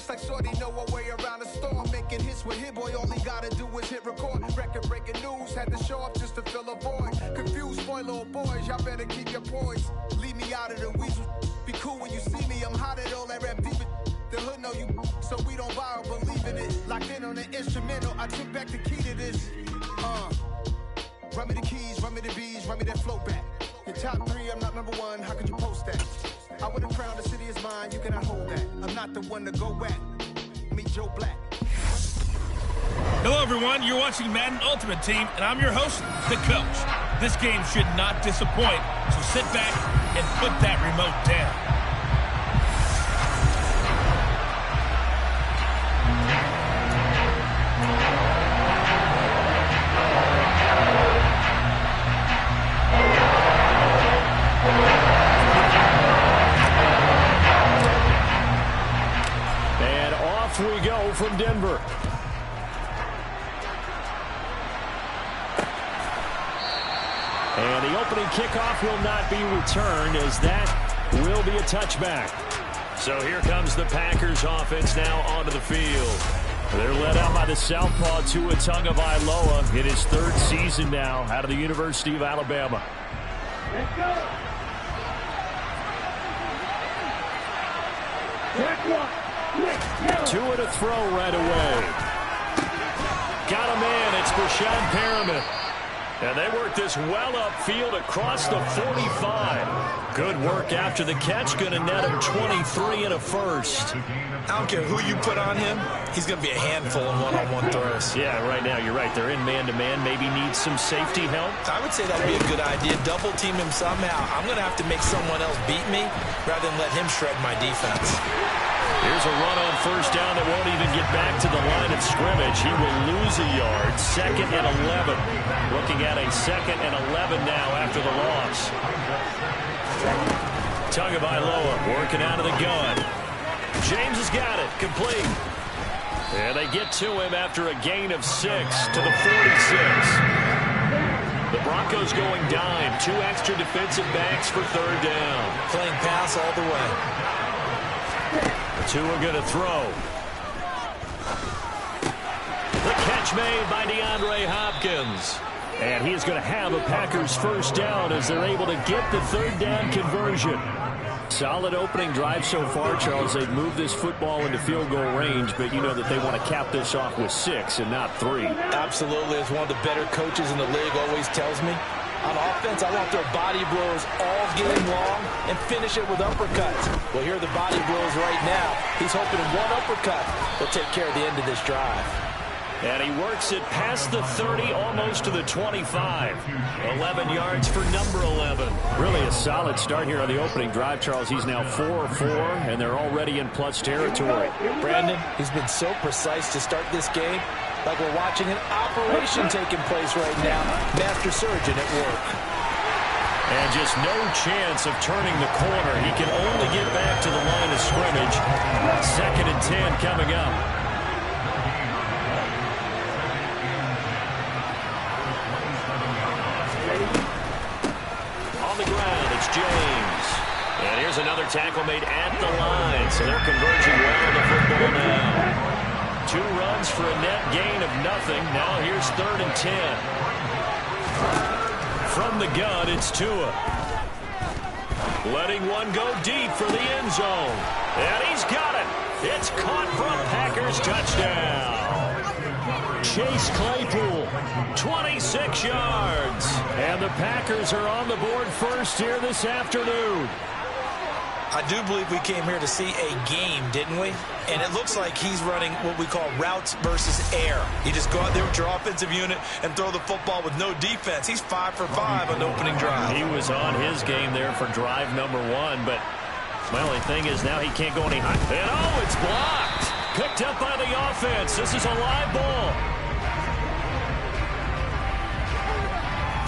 Looks like Shorty know a way around the storm. Making hits with Hit Boy, all he gotta do is hit record. Record breaking news, had to show up just to fill a void. Confused boy, little boys, y'all better keep your poise. Leave me out of the weasel. Be cool when you see me, I'm hot at all that rap deep. The hood know you, so we don't borrow, believe in it. Locked in on the instrumental, I took back the key to this. Run me the keys, run me the bees, run me that flow back. Your top 3, I'm not number 1, how could you post that? I would have crowned the city is mine, you cannot hold that. I'm not the one to go back. Meet Joe Black. Hello, everyone. You're watching Madden Ultimate Team, and I'm your host, the coach. This game should not disappoint, so sit back and put that remote down. And off we go from Denver. And the opening kickoff will not be returned, as that will be a touchback. So here comes the Packers offense now onto the field. They're led out by the southpaw Tua Tagovailoa in his 3rd season now out of the University of Alabama. Let's go. Tua to throw right away. Got a man. It's Brashad Perriman. And they work this well upfield across the 45. Good work after the catch. Going to net him 23 and a first. I don't care who you put on him. He's going to be a handful in one-on-one throws. Yeah, right now you're right. They're in man-to-man. Maybe need some safety help. I would say that would be a good idea. Double team him somehow. I'm going to have to make someone else beat me rather than let him shred my defense. Here's a run on first down that won't even get back to the line of scrimmage. He will lose a yard. 2nd and 11. Looking at a 2nd and 11 now after the loss. Tagovailoa working out of the gun. James has got it. Complete. And they get to him after a gain of 6 to the 46. The Broncos going dime. 2 extra defensive backs for 3rd down. Playing pass all the way. Tua going to throw. The catch made by DeAndre Hopkins. And he is going to have a Packers first down as they're able to get the 3rd down conversion. Solid opening drive so far, Charles. They've moved this football into field goal range, but you know that they want to cap this off with 6 and not 3. Absolutely. As one of the better coaches in the league always tells me, on offense, I want their body blows all game long and finish it with uppercuts. Well, here are the body blows right now. He's hoping one uppercut will take care of the end of this drive. And he works it past the 30, almost to the 25. 11 yards for number 11. Really a solid start here on the opening drive, Charles. He's now 4-4, and they're already in plus territory. Brandon, he's been so precise to start this game. Like we're watching an operation taking place right now. Master surgeon at work. And just no chance of turning the corner. He can only get back to the line of scrimmage. 2nd and 10 coming up. On the ground, it's James. And here's another tackle made at the line. So they're converging well on the football now. 2 runs for a net gain of nothing. Now here's 3rd and 10. From the gun, it's Tua. Letting one go deep for the end zone. And he's got it. It's caught for a Packers touchdown. Chase Claypool, 26 yards. And the Packers are on the board first here this afternoon. I do believe we came here to see a game, didn't we? And it looks like he's running what we call routes versus air. You just go out there with your offensive unit and throw the football with no defense. He's 5 for 5 on the opening drive. He was on his game there for drive number 1, but well, the thing is now he can't go any higher. And oh, it's blocked. Picked up by the offense. This is a live ball.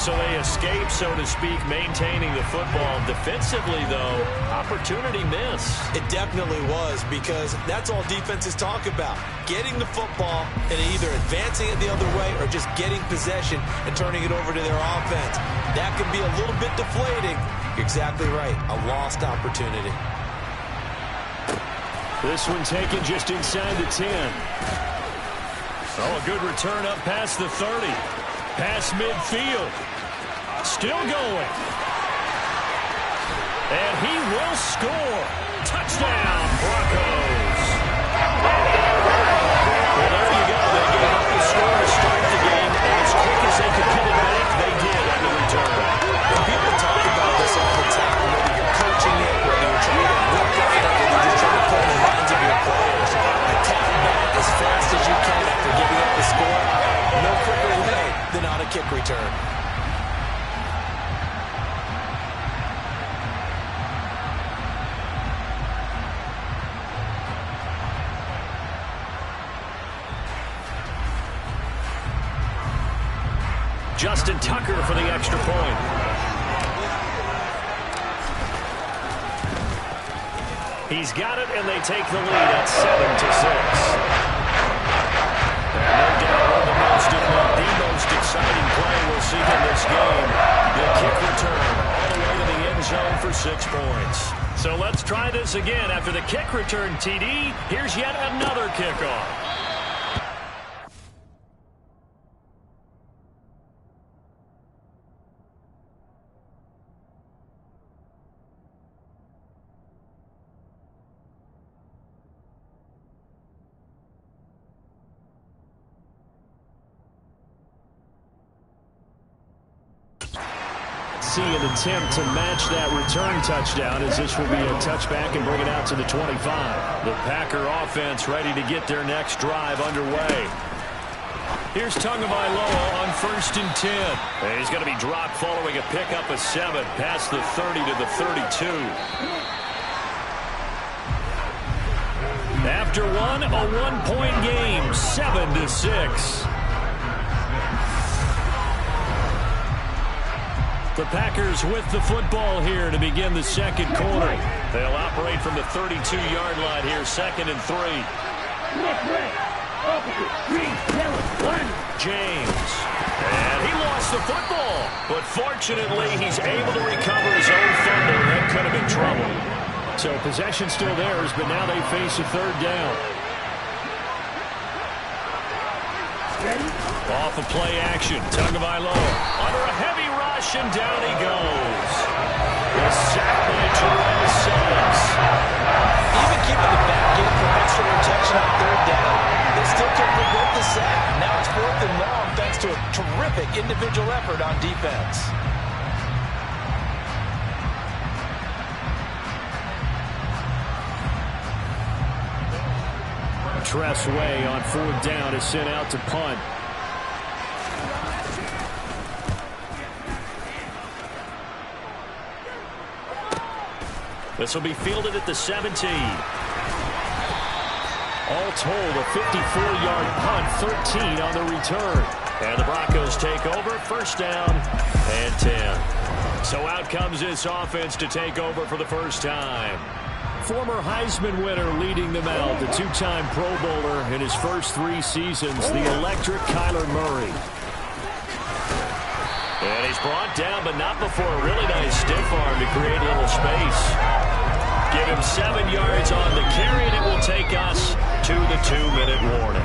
So they escape, so to speak, maintaining the football. Defensively, though, opportunity miss. It definitely was, because that's all defenses talk about. Getting the football and either advancing it the other way or just getting possession and turning it over to their offense. That can be a little bit deflating. You're exactly right. A lost opportunity. This one taken just inside the 10. Oh, a good return up past the 30. Past midfield. Still going. And he will score. Touchdown, Broncos. Well, there you go. They gave up the score to start the game, and as quick as they could get it back, they did on the return. When people talk about this all the time, whether you're coaching it, whether you're trying to work on it, whether you're just trying to play in the minds of your players, attack back as fast as you can after giving up the score. No quicker way than on a kick return. Justin Tucker for the extra point. He's got it, and they take the lead at 7-6. No doubt one of the most, if not the most exciting play we'll see in this game. The kick return all the way to the end zone for 6 points. So let's try this again. After the kick return, TD, here's yet another kickoff. See an attempt to match that return touchdown, as this will be a touchback and bring it out to the 25. The Packer offense ready to get their next drive underway. Here's Tagovailoa on 1st and 10. And he's going to be dropped following a pickup of 7 past the 30 to the 32. After one, a one-point game, 7-6. The Packers with the football here to begin the second quarter. They'll operate from the 32-yard line here, 2nd and 3. James. And he lost the football. But fortunately, he's able to recover his own fumble. That could have been trouble. So possession still theirs, but now they face a 3rd down. Off of play action, Tagovailoa under a heavy rush, and down he goes. The sack by Terrell Suggs. Even keeping the back in for extra protection on 3rd down, they still couldn't prevent the sack. Now it's 4th and long thanks to a terrific individual effort on defense. Tress Way on 4th down is sent out to punt. This will be fielded at the 17. All told, a 54-yard punt, 13 on the return. And the Broncos take over, 1st down and 10. So out comes this offense to take over for the first time. Former Heisman winner leading them out, the 2-time Pro Bowler in his first 3 seasons, the electric Kyler Murray. And he's brought down, but not before a really nice stiff arm to create a little space. Give him 7 yards on the carry, and it will take us to the 2-minute warning.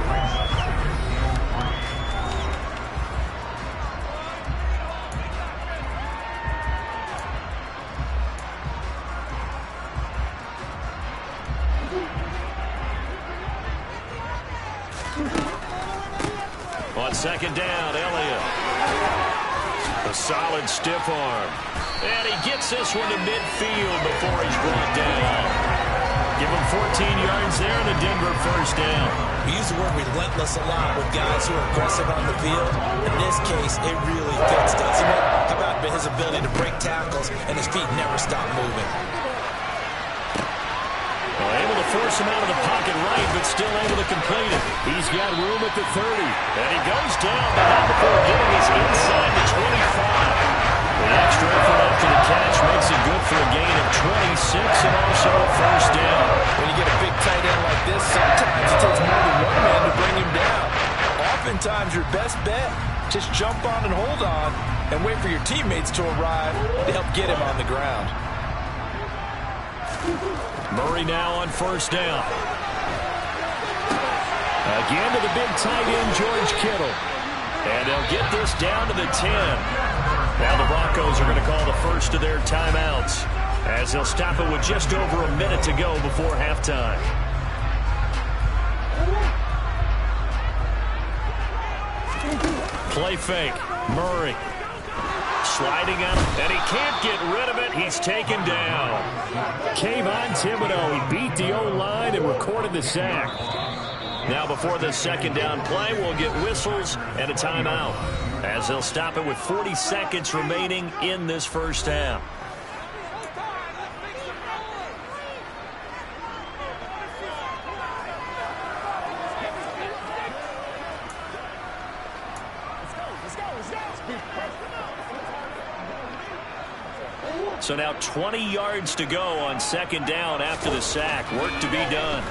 On 2nd down, Elliott. A solid stiff arm. And he gets this one to midfield before he's brought down. Give him 14 yards there and a Denver 1st down. We use the word relentless a lot with guys who are aggressive on the field. In this case, it really fits, doesn't it? How about his ability to break tackles and his feet never stop moving? Well, able to force him out of the pocket right, but still able to complete it. He's got room at the 30. And he goes down, but not before getting his inside the 25. The extra effort after the catch makes it good for a gain of 26 and also a 1st down. When you get a big tight end like this, sometimes it takes more than one man to bring him down. Oftentimes, your best bet, just jump on and hold on and wait for your teammates to arrive to help get him on the ground. Murray now on 1st down. Again to the big tight end, George Kittle. And they'll get this down to the 10. Now the Broncos are going to call the first of their timeouts, as they'll stop it with just over a minute to go before halftime. Play fake. Murray. Sliding out, and he can't get rid of it. He's taken down. Kayvon Thibodeau, he beat the O-line and recorded the sack. Now before the second down play, we'll get whistles and a timeout, as they'll stop it with 40 seconds remaining in this first half. So now 20 yards to go on second down after the sack. Work to be done.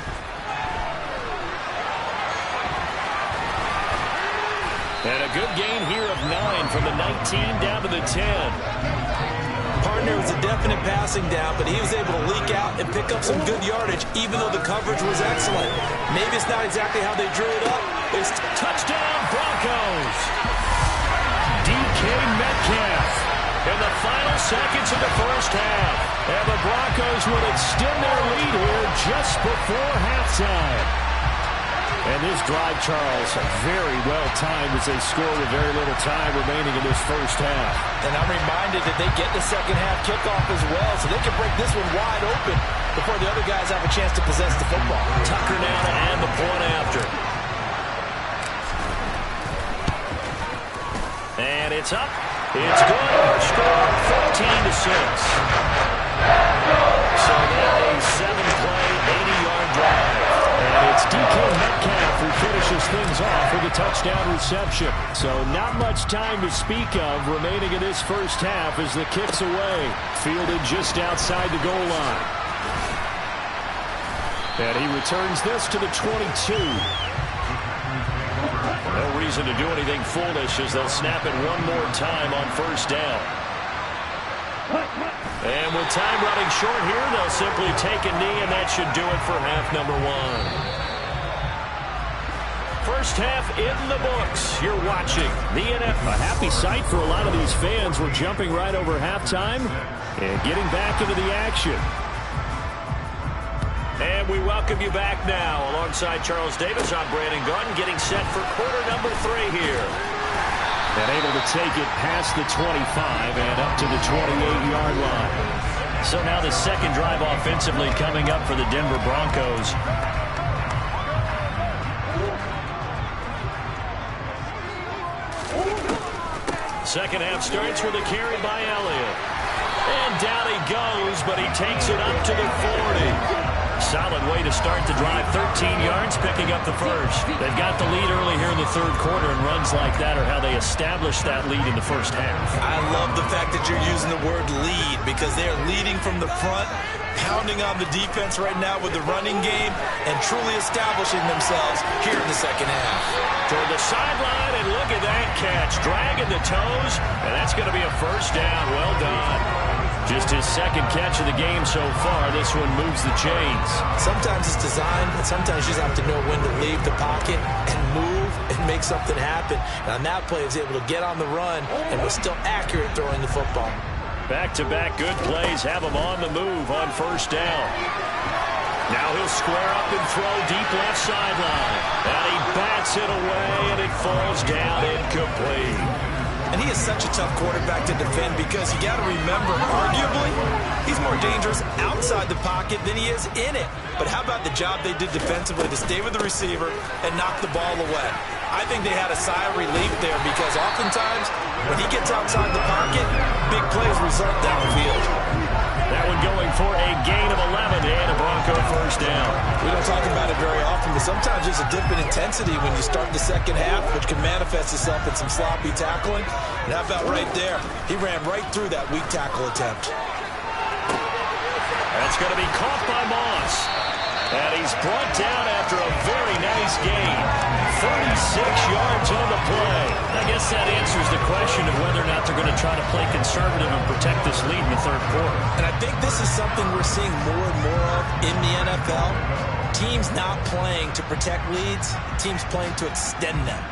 And a good gain here of 9 from the 19 down to the 10. Partner was a definite passing down, but he was able to leak out and pick up some good yardage, even though the coverage was excellent. Maybe it's not exactly how they drew it up. It's touchdown Broncos. DK Metcalf in the final seconds of the first half. And the Broncos would extend their lead here just before halftime. And this drive, Charles, very well timed as they score with very little time remaining in this first half. And I'm reminded that they get the second half kickoff as well, so they can break this one wide open before the other guys have a chance to possess the football. Tucker now to add the point after. And it's up. It's good. Our score 14-6. So now a 7-play, 80-yard drive. And it's DK Metcalf who finishes things off with a touchdown reception. So not much time to speak of remaining in this first half as the kick's away. Fielded just outside the goal line. And he returns this to the 22. No reason to do anything foolish as they'll snap it one more time on first down. And with time running short here, they'll simply take a knee, and that should do it for half number 1. First half in the books. You're watching the NFL. A happy sight for a lot of these fans. We're jumping right over halftime and getting back into the action. And we welcome you back now. Alongside Charles Davis, I'm Brandon Garden, getting set for quarter number 3 here. And able to take it past the 25 and up to the 28-yard line. So now the second drive offensively coming up for the Denver Broncos. Second half starts with a carry by Elliott. And down he goes, but he takes it up to the 40. Solid way to start the drive. 13 yards, picking up the first. They've got the lead early here in the third quarter, and runs like that are how they establish that lead in the first half. I love the fact that you're using the word lead, because they're leading from the front, pounding on the defense right now with the running game, and truly establishing themselves here in the second half. Toward the sideline, and look at that catch. Dragging the toes, and that's going to be a first down. Well done. Just his second catch of the game so far. This one moves the chains. Sometimes it's designed, but sometimes you just have to know when to leave the pocket and move and make something happen. And on that play, he was able to get on the run and was still accurate throwing the football. Back-to-back good plays have him on the move on first down. Now he'll square up and throw deep left sideline. And he bats it away, and it falls down incomplete. And he is such a tough quarterback to defend, because you got to remember, arguably, he's more dangerous outside the pocket than he is in it. But how about the job they did defensively to stay with the receiver and knock the ball away? I think they had a sigh of relief there, because oftentimes when he gets outside the pocket, big plays result downfield. That one going for a gain of 11 and a Bronco first down. We don't talk about it very often, but sometimes there's a dip in intensity when you start the second half, which can manifest itself in some sloppy tackling. And how about right there? He ran right through that weak tackle attempt. That's going to be caught by Moss. And he's brought down after a very nice gain. 36 yards on the play. I guess that answers the question of whether or not they're going to try to play conservative and protect this lead in the third quarter. And I think this is something we're seeing more and more of in the NFL. team's not playing to protect leads. The team's playing to extend them.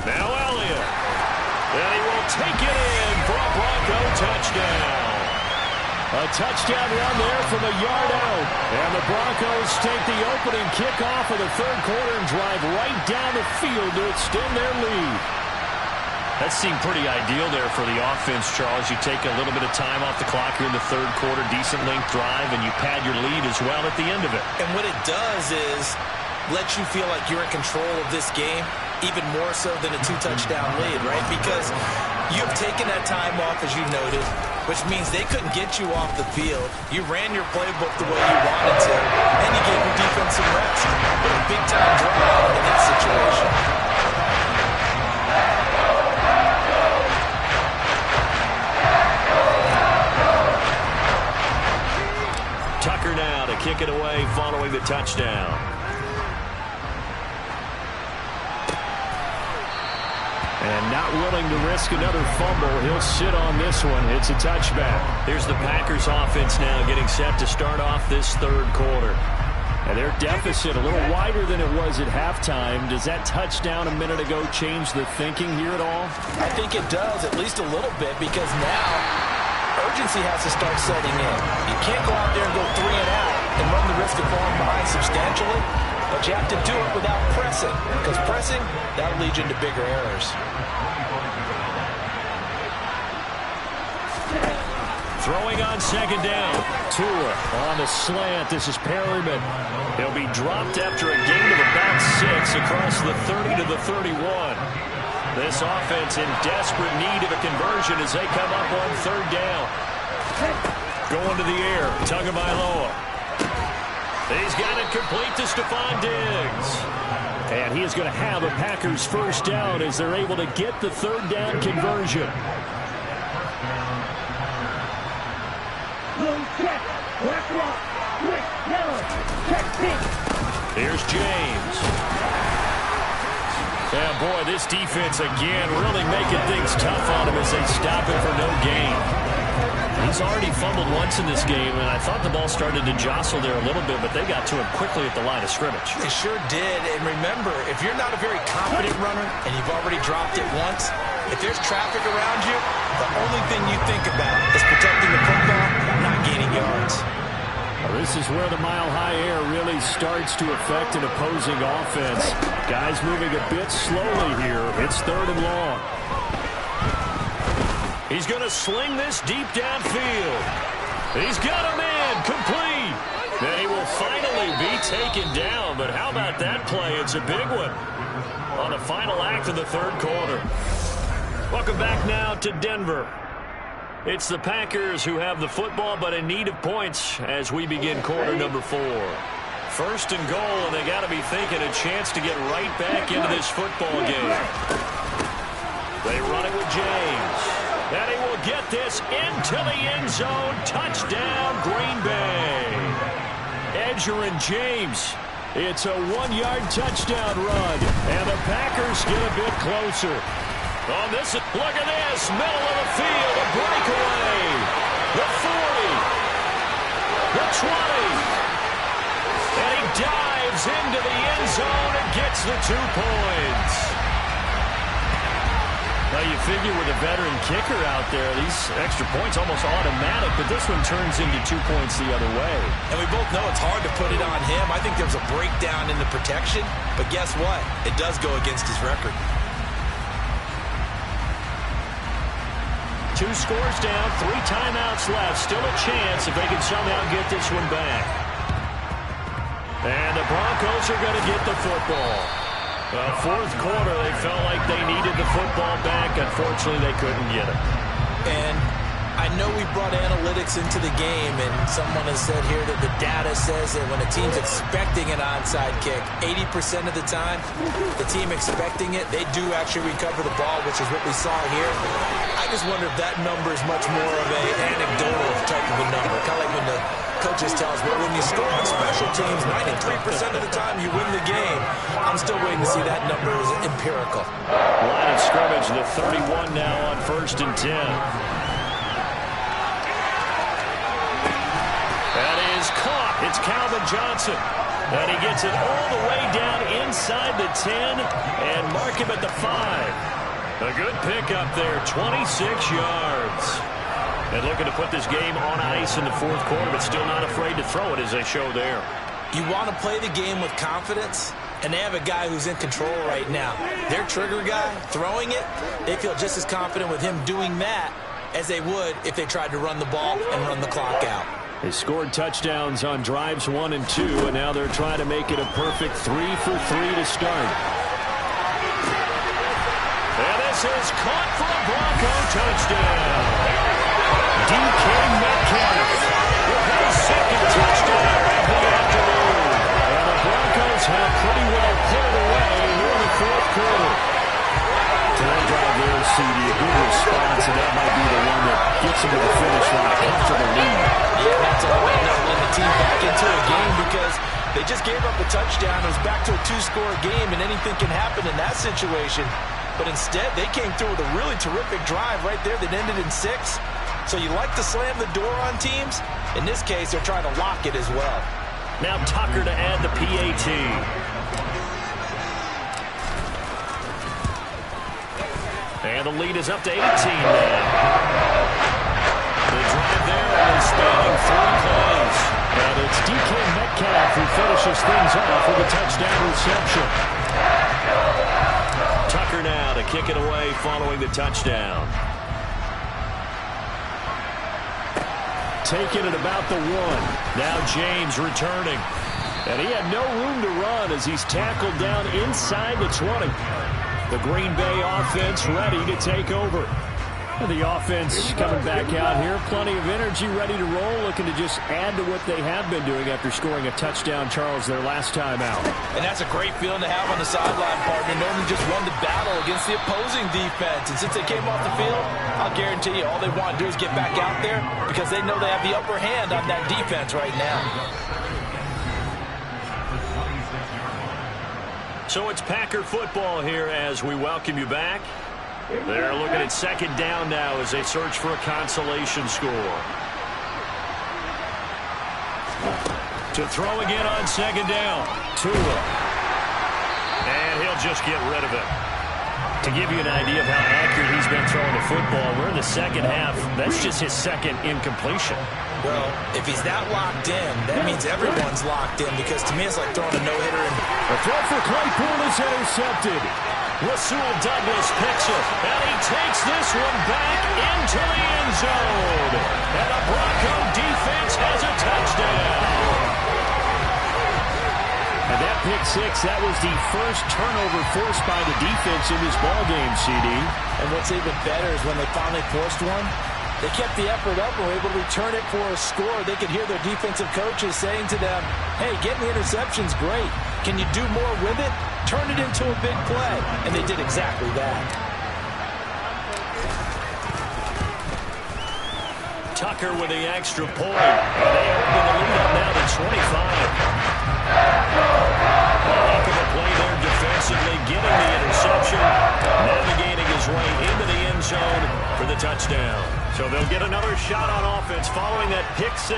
Now Elliott. And he will take it in for a Bronco touchdown. A touchdown run there from a yard out. And the Broncos take the opening kickoff of the third quarter and drive right down the field to extend their lead. That seemed pretty ideal there for the offense, Charles. You take a little bit of time off the clock here in the third quarter, decent length drive, and you pad your lead as well at the end of it. And what it does is let you feel like you're in control of this game, even more so than a 2-touchdown lead, right? Because you've taken that time off, as you noted, which means they couldn't get you off the field. You ran your playbook the way you wanted to, and you gave your defense some rest. What a big-time drive in that situation. Tucker now to kick it away following the touchdown. And not willing to risk another fumble. He'll sit on this one. It's a touchback. Here's the Packers offense now getting set to start off this third quarter. And their deficit a little wider than it was at halftime. Does that touchdown a minute ago change the thinking here at all? I think it does, at least a little bit, because now urgency has to start setting in. You can't go out there and go 3 and out and run the risk of falling behind substantially, but you have to do it without pressing, because pressing, that'll lead you into bigger errors. Throwing on second down. Tua on the slant. This is Perryman. He'll be dropped after a gain of about 6 across the 30 to the 31. This offense in desperate need of a conversion as they come up on third down. Going to the air. Tagovailoa. He's got it complete to Stephon Diggs. And he is going to have a Packers first down as they're able to get the third down conversion. Here's James. Yeah, boy, this defense again really making things tough on him as they stop it for no gain. He's already fumbled once in this game, and I thought the ball started to jostle there a little bit, but they got to him quickly at the line of scrimmage. They sure did, and remember, if you're not a very confident runner and you've already dropped it once, if there's traffic around you, the only thing you think about is protecting the football, not gaining yards. Well, this is where the mile-high air really starts to affect an opposing offense. Guys moving a bit slowly here. It's third and long. He's going to sling this deep downfield. He's got him in, complete. Then he will finally be taken down, but how about that play? It's a big one on the final act of the third quarter. Welcome back now to Denver. It's the Packers who have the football, but in need of points as we begin quarter number 4. First and goal, and they got to be thinking a chance to get right back into this football game. They run it with James. And he will get this into the end zone. Touchdown, Green Bay. Edger and James. It's a 1-yard touchdown run, and the Packers get a bit closer. On this, look at this, middle of the field, a breakaway. The 40, the 20, and he dives into the end zone and gets the 2 points. Now you figure with a veteran kicker out there, these extra points almost automatic, but this one turns into 2 points the other way. And we both know it's hard to put it on him. I think there was a breakdown in the protection, but guess what? It does go against his record. 2 scores down, 3 timeouts left. Still a chance if they can somehow get this one back. And the Broncos are going to get the football. Fourth quarter, they felt like they needed the football back. Unfortunately, they couldn't get it. And I know we brought analytics into the game, and someone has said here that the data says that when a team's expecting an onside kick, 80% of the time, the team expecting it, they do actually recover the ball, which is what we saw here. I just wonder if that number is much more of an anecdotal type of a number, kind of like when the Coaches tell us, well, when you score on special teams, 93% of the time you win the game. I'm still waiting to see that number is empirical. Line of scrimmage, the 31 now on 1st and 10. That is caught. It's Calvin Johnson. And he gets it all the way down inside the 10 and mark him at the 5. A good pickup there, 26 yards. And looking to put this game on ice in the 4th quarter, but still not afraid to throw it as they show there. You want to play the game with confidence, and they have a guy who's in control right now. Their trigger guy, throwing it, they feel just as confident with him doing that as they would if they tried to run the ball and run the clock out. They scored touchdowns on drives 1 and 2, and now they're trying to make it a perfect 3 for 3 to start. And this is caught for a Bronco touchdown. DK Metcalf with his 2nd touchdown of the afternoon. And the Broncos have pretty well put it away here in the 4th quarter. Great drive there, CD. A good response, and that might be the one that gets him to the finish line. Comfortable lead. Yeah, that's a way to win the team back into a game because they just gave up a touchdown. It was back to a 2-score game, and anything can happen in that situation. But instead, they came through with a really terrific drive right there that ended in 6. So you like to slam the door on teams. In this case, they're trying to lock it as well. Now Tucker to add the PAT. And the lead is up to 18 now. The drive there only spanning 3 plays. And it's DK Metcalf who finishes things off with a touchdown reception. Tucker now to kick it away following the touchdown. Taking it about the 1. Now James returning. And he had no room to run as he's tackled down inside the 20. The Green Bay offense ready to take over. The offense coming back out here. Plenty of energy, ready to roll, looking to just add to what they have been doing after scoring a touchdown, Charles, their last time out. And that's a great feeling to have on the sideline, partner, knowing you just won the battle against the opposing defense. And since they came off the field, I'll guarantee you all they want to do is get back out there because they know they have the upper hand on that defense right now. So it's Packer football here as we welcome you back. They're looking at 2nd down now as they search for a consolation score. To throw again on 2nd down. Tua. And he'll just get rid of it. To give you an idea of how accurate he's been throwing the football, we're in the 2nd half. That's just his 2nd incompletion. Well, if he's that locked in, that means everyone's locked in because to me it's like throwing a no-hitter. The throw for Claypool is intercepted. Rasul Douglas picks it, and he takes this one back into the end zone. And the Bronco defense has a touchdown. And that pick 6, that was the first turnover forced by the defense in this ballgame, CD. And what's even better is when they finally forced one, they kept the effort up and were able to return it for a score. They could hear their defensive coaches saying to them, hey, getting the interception's great. Can you do more with it? Turn it into a big play. And they did exactly that. Tucker with the extra point. And they open the lead up now to 25. Heck of a play there defensively, getting the interception, navigating his way into the end zone for the touchdown. So they'll get another shot on offense following that pick 6.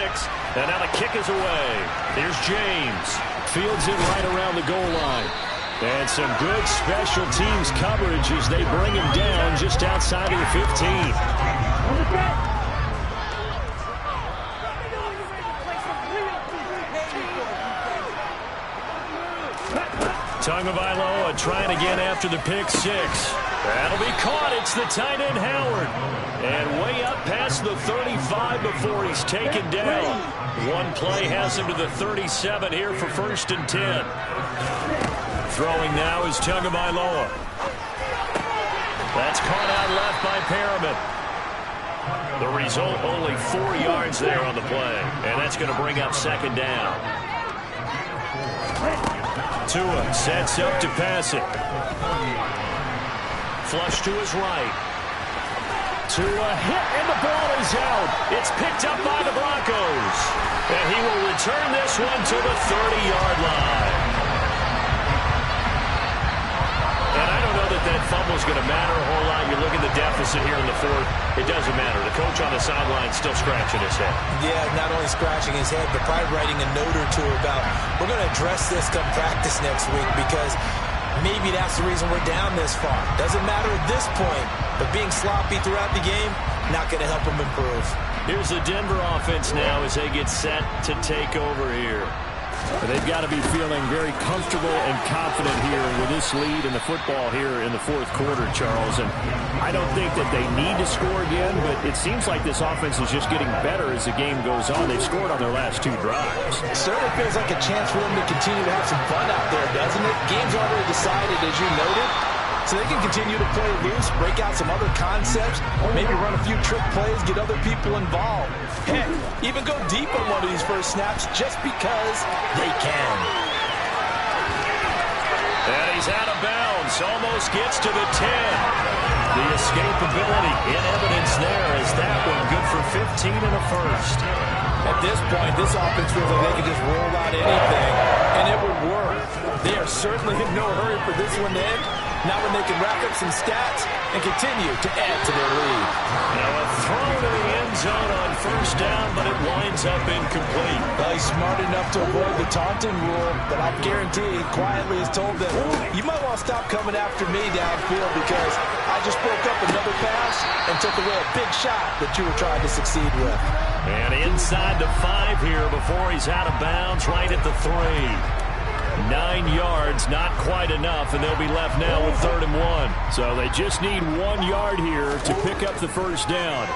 And now the kick is away. Here's James. Fields it right around the goal line. And some good special teams coverage as they bring him down just outside of the 15. Tagovailoa trying again after the pick 6. That'll be caught. It's the tight end Howard. And way up past the 35 before he's taken down. One play has him to the 37 here for 1st and 10. Throwing now is Tagovailoa. That's caught out left by Perriman. The result, only 4 yards there on the play. And that's going to bring up 2nd down. Tua sets up to pass it. Flush to his right. to a hit, and the ball is out. It's picked up by the Broncos. And he will return this one to the 30-yard line. And I don't know that fumble is going to matter a whole lot. You look at the deficit here in the fourth. It doesn't matter. The coach on the sideline still scratching his head. Yeah, not only scratching his head, but probably writing a note or two about, we're going to address this come practice next week because maybe that's the reason we're down this far. Doesn't matter at this point, but being sloppy throughout the game, not going to help him improve. Here's the Denver offense now as they get set to take over here. They've got to be feeling very comfortable and confident here with this lead in the football here in the fourth quarter, Charles. And I don't think that they need to score again, but it seems like this offense is just getting better as the game goes on. They've scored on their last 2 drives. It certainly feels like a chance for them to continue to have some fun out there, doesn't it? Game's already decided, as you noted. So they can continue to play loose, break out some other concepts, maybe run a few trick plays, get other people involved. Heck, even go deep on one of these first snaps just because they can. And he's out of bounds, almost gets to the 10. The escapability in evidence there as that one good for 15 and a first. At this point, this offense feels like they can just roll out anything, and it would work. They are certainly in no hurry for this one to end. Now when they can rack up some stats and continue to add to their lead. Now a throw to the end zone on first down, but it winds up incomplete. Well, he's smart enough to avoid the taunting rule, but I guarantee he quietly has told them, you might want to stop coming after me downfield because I just broke up another pass and took away a big shot that you were trying to succeed with. And inside the 5 here before he's out of bounds, right at the 3. 9 yards, not quite enough, and they'll be left now with 3rd and 1. So they just need 1 yard here to pick up the first down.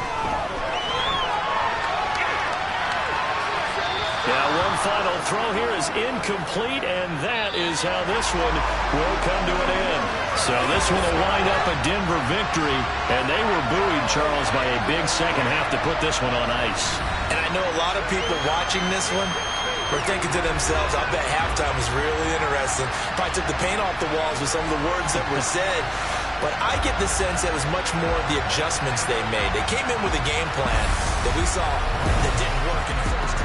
Now one final throw here is incomplete, and that is how this one will come to an end. So this one will wind up a Denver victory, and they were buoyed, Charles, by a big second half to put this one on ice. And I know a lot of people watching this one were thinking to themselves, I bet halftime was really interesting. Probably took the paint off the walls with some of the words that were said. But I get the sense that it was much more the adjustments they made. They came in with a game plan that we saw that didn't work in the first half.